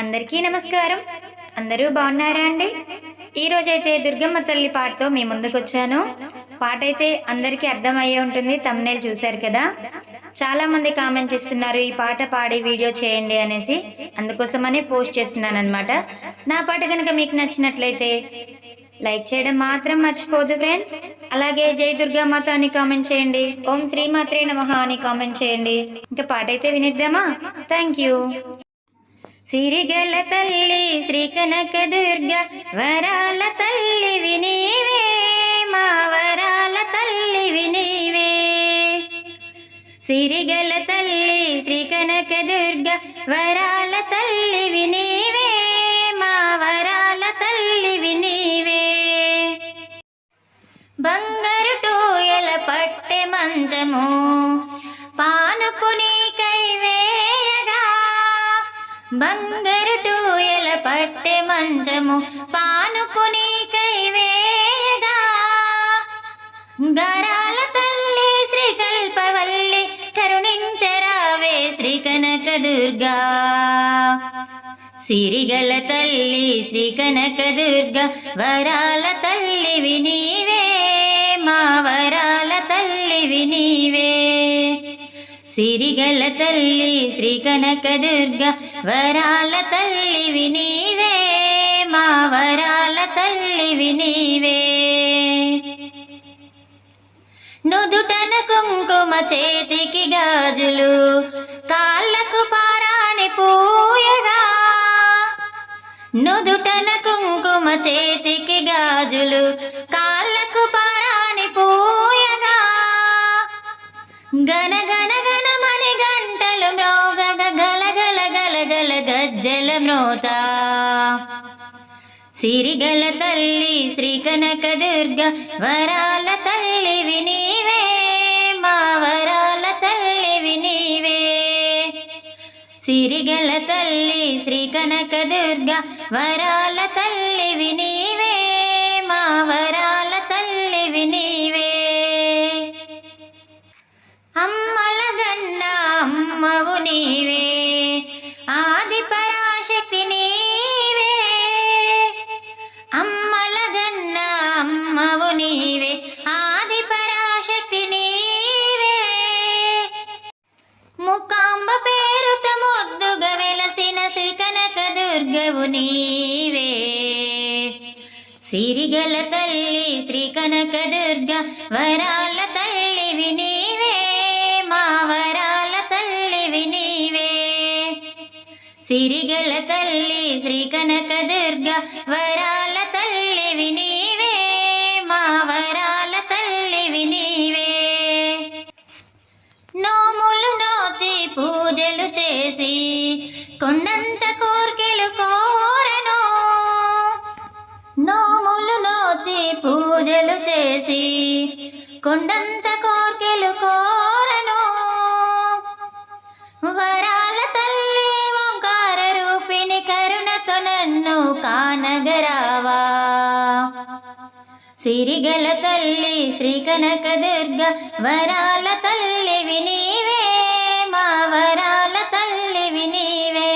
అందరికీ నమస్కారం. అందరూ బాగున్నారా అండి? ఈ రోజైతే దుర్గమ్మ తల్లి పాటతో మీ ముందుకు వచ్చాను. పాట అయితే అందరికీ అర్థమయ్యే ఉంటుంది, థంబ్నెయిల్ చూశారు కదా. చాలా మంది కామెంట్ చేస్తున్నారు ఈ పాట పాడి వీడియో చేయండి అనేసి, అందుకోసమనే పోస్ట్ చేస్తున్నాను అనమాట. నా పాట కనుక మీకు నచ్చినట్లయితే లైక్ చేయడం మాత్రం మర్చిపోదు ఫ్రెండ్స్. అలాగే జై దుర్గామాత అని కామెంట్ చేయండి, ఓం శ్రీమాత్రే నమః అని కామెంట్ చేయండి. ఇంకా పాట అయితే వినిద్దామా? Thank you. సిరిగల తల్లి శ్రీ కనక దుర్గ వరాల తల్లి వినీవే, మా వరాల తల్లి వినీవే. సిరిగల తల్లి శ్రీ కనక దుర్గ వరాల తల్లి వినీవే, మా వరాల తల్లి వినీవే. బంగారు టూయల పట్టె మంచము పానుపు నీకై వేయగా, బంగారు టూయల పట్టె మంచము పానుపు నీకై వేయగా, గరాల తల్లి శ్రీ కల్పవల్లి కరుణించరావే శ్రీ కనక దుర్గా. సిరిగల తల్లి శ్రీ కనక దుర్గ వరాల తల్లి వినీవే, మా వరాల తల్లి వినీవే. సిరిగల తల్లి శ్రీ కనక దుర్గ వరాల తల్లి వినీవే, మా వరాల తల్లి వినీవే. నుదుటన కుంకుమ చేతికి గాజులు కాళ్ళకు పారాణి పూయగా, నుదుటన కుంకుమ చేతికి గాజులు కాళ్ళకు పారాణి పూయగా, గన గన గణమని గంటలు మ్రోగగ గలగల గలగల గజ్జల మ్రోత. సిరిగల తల్లి శ్రీ కనక దుర్గ వరాల తల్లి వినీవే, మా వరాల తల్లి వినీవే. సిరిగల తల్లి శ్రీ కనక దుర్గ వరాల తల్లి వినీవే, మా వరాల తల్లి వినీవే. అమ్మల గన్న అమ్మవు నీవే, ఆది పరాశక్తి నీవే. అమ్మల గన్న అమ్మవు నీవే, ఆది పరాశక్తి నీవే. ముకాంబ పేరుత ముద్దుగా వెలసిన శ్రీ కనక దుర్గవు నీవే. సిరిగల తల్లి శ్రీ కనక దుర్గ వరాల తల్లి వినీవే, మా వరాల తల్లి వినీవే. సిరిగల తల్లి శ్రీ కనక దుర్గ వరాల తల్లి వినీవే, మా వరాల తల్లి వినీవే. నోములు నోచి పూజలు చేసి కొండంత కోర్కెలు కోరను, నోములు నోచి పూజలు చేసి కొండంత కోర్కెలు కోరను. వరాల తల్లి ఓంకార రూపిణి కరుణతో నన్ను కానగరావా. సిరిగల తల్లి శ్రీ కనక దుర్గ వరాల తల్లి వినీవే, మా వరాల తల్లి వినీవే.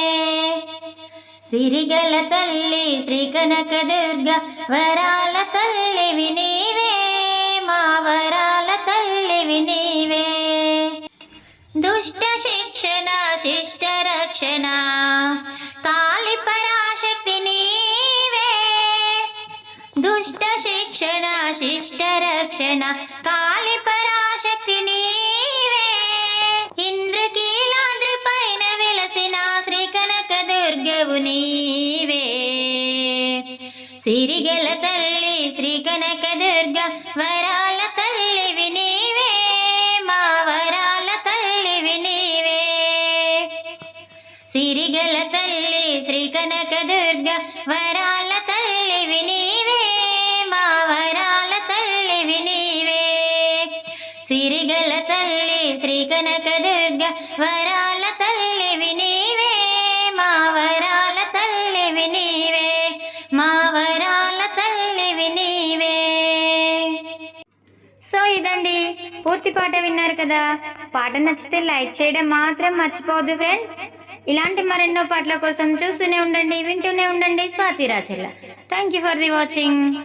సిరిగల తల్లి శ్రీ కనక దుర్గ వరాల తల్లి వినీవే, మా వరాల తల్లి వినీవే. దుష్ట శిక్షణ శిష్ట రక్షణ కాళి పరాశక్తి నీవే. దుష్ట శిక్షణ శిష్ట రక్షణ కాళి పరాశక్తి నీవే. ఇంద్రకీలాద్రి పైన వెలసిన శ్రీ కనక దుర్గవు నీవే. సిరిగల తల్లి శ్రీ కనక దుర్గ వరాల తల్లి వినీవే, మా వరాల తల్లి వినీవే. సిరిగల తల్లి శ్రీ కనక దుర్గ వరాల తల్లి వినీవే, మా వరాల తల్లి వినీవే. సిరిగల తల్లి శ్రీ కనక దుర్గ వరాల తల్లి వినీవే, మా వరాల తల్లి వినీవే, మా వరాల తల్లి వినీవే. సో ఇదండి పూర్తి పాట విన్నారు కదా. పాట నచ్చితే లైక్ చేయడం మాత్రం మర్చిపోవద్దు ఫ్రెండ్స్. ఇలాంటి మరెన్నో పాటల కోసం చూస్తూనే ఉండండి, వింటూనే ఉండండి Swathi Rachella. Thank you for the watching.